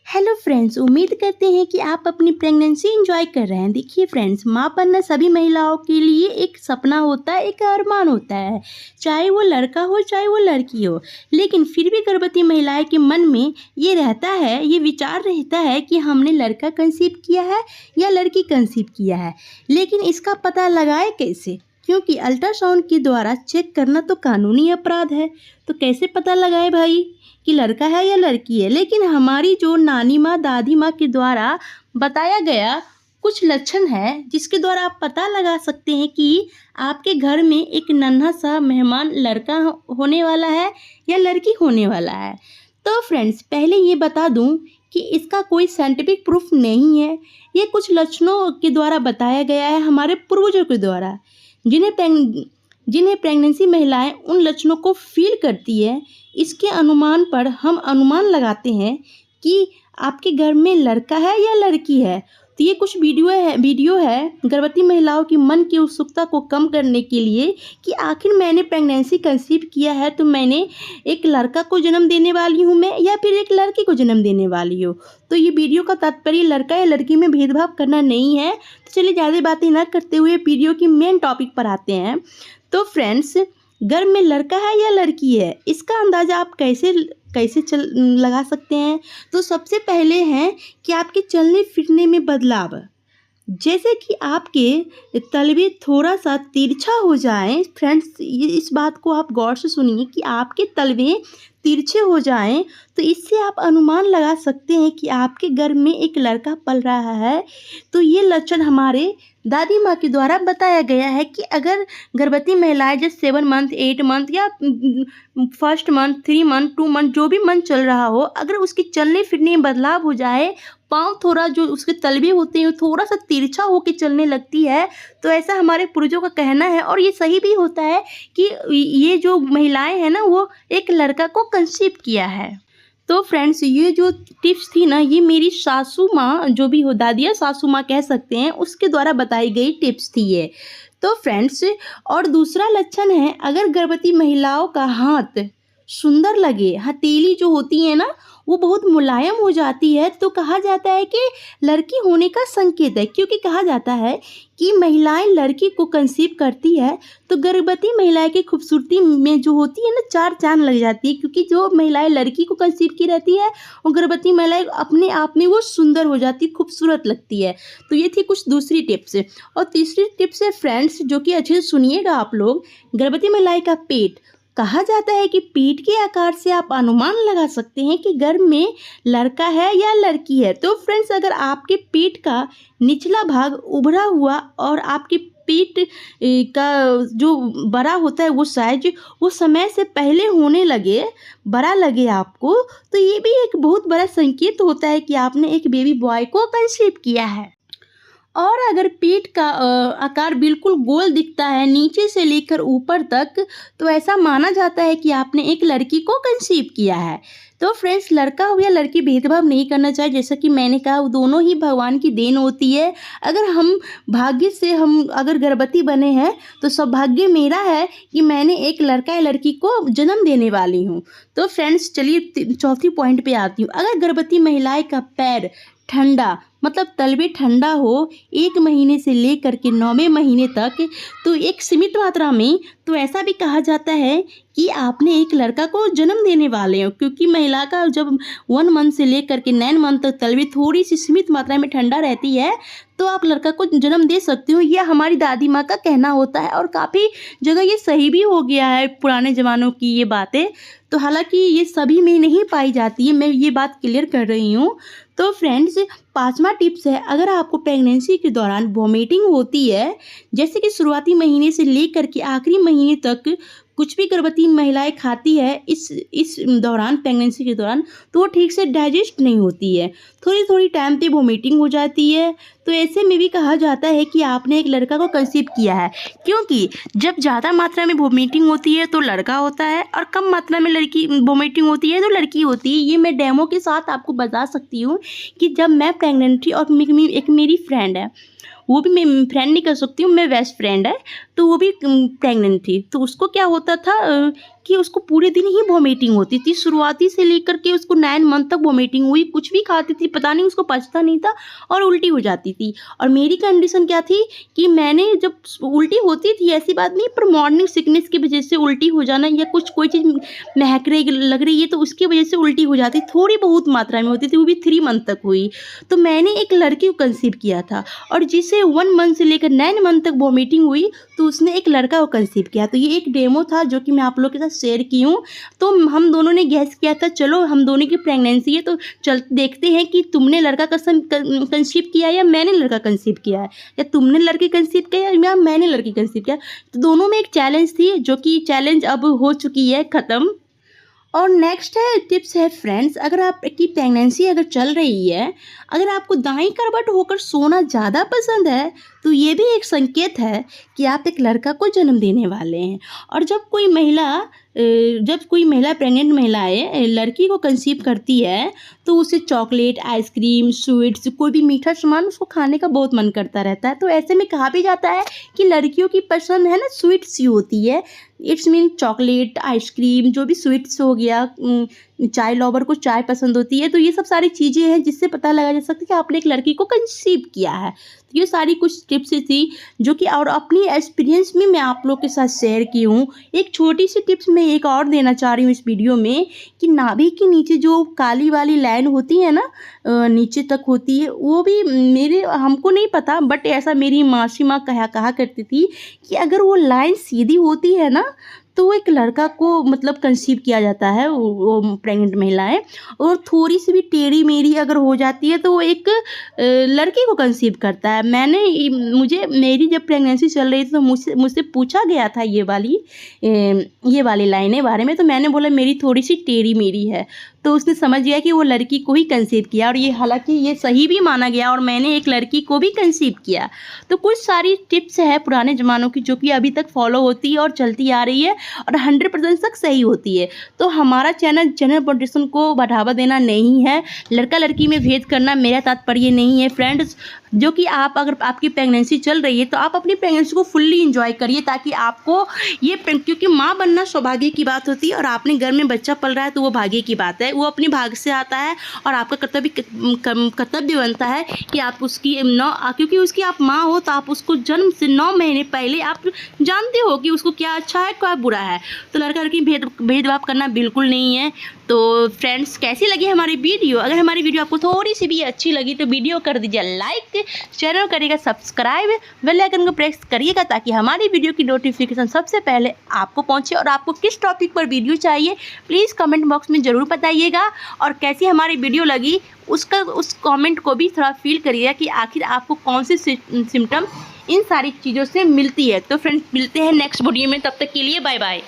Hello friends, उम्मीद करते हैं कि आप अपनी प्रेगनेंसी एंजॉय कर रहे हैं। देखिए फ्रेंड्स, माँ बनना सभी महिलाओं के लिए एक सपना होता है, एक अरमान होता है, चाहे वो लड़का हो चाहे वो लड़की हो। लेकिन फिर भी गर्भवती महिलाएं के मन में ये रहता है, ये विचार रहता है कि हमने लड़का कंसीव किया है या लड़की कंसीव किया है। लेकिन इसका पता लगाए कैसे, क्योंकि अल्ट्रासाउंड के द्वारा चेक करना तो कानूनी अपराध है। तो कैसे पता लगाए भाई कि लड़का है या लड़की है। लेकिन हमारी जो नानी माँ दादी माँ के द्वारा बताया गया कुछ लक्षण है जिसके द्वारा आप पता लगा सकते हैं कि आपके घर में एक नन्हा सा मेहमान लड़का होने वाला है या लड़की होने वाला है। तो फ्रेंड्स, पहले ये बता दूं कि इसका कोई साइंटिफिक प्रूफ नहीं है। ये कुछ लक्षणों के द्वारा बताया गया है हमारे पूर्वजों के द्वारा, जिन्हें प्रेगनेंसी महिलाएं उन लक्षणों को फील करती है। इसके अनुमान पर हम अनुमान लगाते हैं कि आपके घर में लड़का है या लड़की है। तो ये कुछ वीडियो है गर्भवती महिलाओं की मन की उत्सुकता को कम करने के लिए कि आखिर मैंने प्रेगनेंसी कंसीव किया है तो मैंने एक लड़का को जन्म देने वाली हूँ मैं या फिर एक लड़की को जन्म देने वाली हूँ। तो ये वीडियो का तात्पर्य लड़का या लड़की में भेदभाव करना नहीं है। तो चलिए ज़्यादा बातें ना करते हुए वीडियो की मेन टॉपिक पर आते हैं। तो फ्रेंड्स, घर में लड़का है या लड़की है, इसका अंदाज़ा आप कैसे लगा सकते हैं। तो सबसे पहले है कि आपके चलने फिरने में बदलाव, जैसे कि आपके तलवे थोड़ा सा तिरछा हो जाए। फ्रेंड्स, इस बात को आप गौर से सुनिए कि आपके तलवे तिरछे हो जाएं तो इससे आप अनुमान लगा सकते हैं कि आपके घर में एक लड़का पल रहा है। तो ये लक्षण हमारे दादी माँ के द्वारा बताया गया है कि अगर गर्भवती महिलाएं जैसे 7 मंथ 8 मंथ या फर्स्ट मंथ 3 मंथ 2 मंथ जो भी मंथ चल रहा हो, अगर उसके चलने फिरने में बदलाव हो जाए, पाँव थोड़ा जो उसके तलवे होते हैं थोड़ा सा तिरछा होकर चलने लगती है, तो ऐसा हमारे पूर्वजों का कहना है और ये सही भी होता है कि ये जो महिलाएं हैं ना वो एक लड़का को कंसीव किया है। तो फ्रेंड्स, ये जो टिप्स थी ना, ये मेरी सासू माँ, जो भी हो दादिया सासू माँ कह सकते हैं, उसके द्वारा बताई गई टिप्स थी ये। तो फ्रेंड्स, और दूसरा लक्षण है, अगर गर्भवती महिलाओं का हाथ सुंदर लगे, हथेली जो होती है ना वो बहुत मुलायम हो जाती है, तो कहा जाता है कि लड़की होने का संकेत है। क्योंकि कहा जाता है कि महिलाएं लड़की को कंसीव करती है तो गर्भवती महिलाएं की खूबसूरती में जो होती है ना 4 चांद लग जाती है। क्योंकि जो महिलाएं लड़की को कंसीव की रहती है और गर्भवती महिलाएं अपने आप में वो सुंदर हो जाती, खूबसूरत लगती है। तो ये थी कुछ दूसरी टिप्स। और तीसरी टिप्स है फ्रेंड्स, जो कि अच्छे से सुनिएगा आप लोग। गर्भवती महिलाएं का पेट, कहा जाता है कि पेट के आकार से आप अनुमान लगा सकते हैं कि गर्भ में लड़का है या लड़की है। तो फ्रेंड्स, अगर आपके पेट का निचला भाग उभरा हुआ और आपके पेट का जो बड़ा होता है वो साइज वो समय से पहले होने लगे, बड़ा लगे आपको, तो ये भी एक बहुत बड़ा संकेत होता है कि आपने एक बेबी बॉय को कंसीव किया है। और अगर पेट का आकार बिल्कुल गोल दिखता है नीचे से लेकर ऊपर तक, तो ऐसा माना जाता है कि आपने एक लड़की को कंसीव किया है। तो फ्रेंड्स, लड़का हो या लड़की भेदभाव नहीं करना चाहिए। जैसा कि मैंने कहा, वो दोनों ही भगवान की देन होती है। अगर हम भाग्य से हम अगर गर्भवती बने हैं तो सौभाग्य मेरा है कि मैंने एक लड़का या लड़की को जन्म देने वाली हूँ। तो फ्रेंड्स, चलिए चौथी पॉइंट पे आती हूँ। अगर गर्भवती महिलाएं का पैर ठंडा, मतलब तलवे ठंडा हो 1 महीने से लेकर के 9वें महीने तक, तो एक सीमित मात्रा में, तो ऐसा भी कहा जाता है कि आपने एक लड़का को जन्म देने वाले हो। क्योंकि महिला का जब 1 मंथ से लेकर के 9 मंथ तक तलवे थोड़ी सी सीमित मात्रा में ठंडा रहती है तो आप लड़का को जन्म दे सकते हो। यह हमारी दादी माँ का कहना होता है और काफ़ी जगह ये सही भी हो गया है, पुराने ज़मानों की ये बातें। तो हालांकि ये सभी में नहीं पाई जाती है, मैं ये बात क्लियर कर रही हूँ। तो फ्रेंड्स, 5वां टिप्स है, अगर आपको प्रेगनेंसी के दौरान वॉमिटिंग होती है, जैसे कि शुरुआती महीने से लेकर के आखिरी महीने तक कुछ भी गर्भवती महिलाएं खाती है इस दौरान, प्रेगनेंसी के दौरान, तो वो ठीक से डाइजेस्ट नहीं होती है, थोड़ी थोड़ी टाइम पे वॉमिटिंग हो जाती है। तो ऐसे में भी कहा जाता है कि आपने एक लड़का को कंसीव किया है। क्योंकि जब ज़्यादा मात्रा में वॉमिटिंग होती है तो लड़का होता है और कम मात्रा में लड़की वॉमिटिंग होती है तो लड़की होती है। ये मैं डेमो के साथ आपको बता सकती हूँ कि जब मैं प्रेग्नेंट थी और एक मेरी फ्रेंड है, वो भी मैं फ्रेंड नहीं कर सकती हूँ, मैं बेस्ट फ्रेंड है, तो वो भी प्रेग्नेंट थी। तो उसको क्या होता था कि उसको पूरे दिन ही वॉमिटिंग होती थी। शुरुआती से लेकर के उसको 9 मंथ तक वॉमिटिंग हुई, कुछ भी खाती थी पता नहीं उसको पचता नहीं था और उल्टी हो जाती थी। और मेरी कंडीशन क्या थी कि मैंने जब उल्टी होती थी ऐसी बात नहीं, पर मॉर्निंग सिकनेस की वजह से उल्टी हो जाना या कुछ कोई चीज़ महक रही लग रही है तो उसकी वजह से उल्टी हो जाती, थोड़ी बहुत मात्रा में होती थी, वो भी 3 मंथ तक हुई। तो मैंने एक लड़की को कंसीव किया था और जिसे 1 मंथ से लेकर 9 मंथ तक वॉमिटिंग हुई तो उसने एक लड़का को कंसीव किया। तो ये एक डेमो था जो कि मैं आप लोगों के साथ शेयर की हूँ। तो हम दोनों ने गैस किया था चलो हम दोनों की प्रेगनेंसी है तो चल देखते हैं कि तुमने लड़का कंसीव किया या मैंने लड़का कंसीव किया है, या तुमने लड़की कंसीव किया या मैंने लड़की कंसीव किया। तो दोनों में एक चैलेंज थी जो कि चैलेंज अब हो चुकी है ख़त्म। और नेक्स्ट है टिप्स है फ्रेंड्स, अगर आपकी प्रेगनेंसी अगर चल रही है, अगर आपको दाईं करवट होकर सोना ज़्यादा पसंद है तो ये भी एक संकेत है कि आप एक लड़का को जन्म देने वाले हैं। और जब कोई महिला प्रेग्नेंट महिलाएं लड़की को कंसीव करती है तो उसे चॉकलेट, आइसक्रीम, स्वीट्स, कोई भी मीठा सामान उसको खाने का बहुत मन करता रहता है। तो ऐसे में कहा भी जाता है कि लड़कियों की पसंद है ना स्वीट्स ही होती है। इट्स मीन चॉकलेट, आइसक्रीम, जो भी स्वीट्स हो गया, चाय लवर को चाय पसंद होती है। तो ये सब सारी चीज़ें हैं जिससे पता लगा जा सकता है कि आपने एक लड़की को कंसीव किया है। तो ये सारी कुछ टिप्स थी जो कि और अपनी एक्सपीरियंस में मैं आप लोग के साथ शेयर की हूँ। एक छोटी सी टिप्स मैं एक और देना चाह रही हूँ इस वीडियो में कि नाभि के नीचे जो काली वाली लाइन होती है ना, नीचे तक होती है, वो भी हमको नहीं पता बट ऐसा मेरी मासी माँ कहा करती थी कि अगर वो लाइन सीधी होती है ना तो एक लड़का को मतलब कंसीव किया जाता है, वो प्रेग्नेंट महिलाएं। और थोड़ी सी भी टेढ़ी मेढ़ी अगर हो जाती है तो वो एक लड़की को कंसीव करता है। मेरी जब प्रेगनेंसी चल रही थी तो मुझसे पूछा गया था ये वाली लाइनें बारे में, तो मैंने बोला मेरी थोड़ी सी टेढ़ी मेढ़ी है, तो उसने समझ गया कि वो लड़की को ही कंसीव किया। और ये हालांकि ये सही भी माना गया और मैंने एक लड़की को भी कंसीव किया। तो कुछ सारी टिप्स है पुराने ज़मानों की जो कि अभी तक फॉलो होती है और चलती आ रही है और 100% तक सही होती है। तो हमारा चैनल जेंडर पॉलिटिक्स को बढ़ावा देना नहीं है, लड़का लड़की में भेद करना मेरा तात्पर्य नहीं है फ्रेंड्स। जो कि अगर आपकी प्रेगनेंसी चल रही है तो आप अपनी प्रेगनेंसी को फुल्ली इंजॉय करिए ताकि आपको क्योंकि माँ बनना सौभाग्य की बात होती है और आपने घर में बच्चा पल रहा है तो वो भाग्य की बात है, वो अपनी भाग्य से आता है। और आपका कर्तव्य बनता है कि आप उसकी क्योंकि उसकी आप माँ हो तो आप उसको जन्म से 9 महीने पहले आप जानते हो कि उसको क्या अच्छा है क्या बुरा है। तो लड़का लड़की भेदभाव करना बिल्कुल नहीं है। तो फ्रेंड्स कैसी लगी हमारी वीडियो? अगर हमारी वीडियो आपको थोड़ी सी भी अच्छी लगी तो वीडियो कर दीजिए लाइक, चैनल करिएगा सब्सक्राइब, बेल आइकन को प्रेस करिएगा ताकि हमारी वीडियो की नोटिफिकेशन सबसे पहले आपको पहुंचे। और आपको किस टॉपिक पर वीडियो चाहिए प्लीज़ कमेंट बॉक्स में ज़रूर बताइएगा। और कैसी हमारी वीडियो लगी उस कमेंट को भी थोड़ा फील करिएगा कि आखिर आपको कौन सी सिम्टम इन सारी चीज़ों से मिलती है। तो फ्रेंड्स मिलते हैं नेक्स्ट वीडियो में, तब तक के लिए बाय बाय।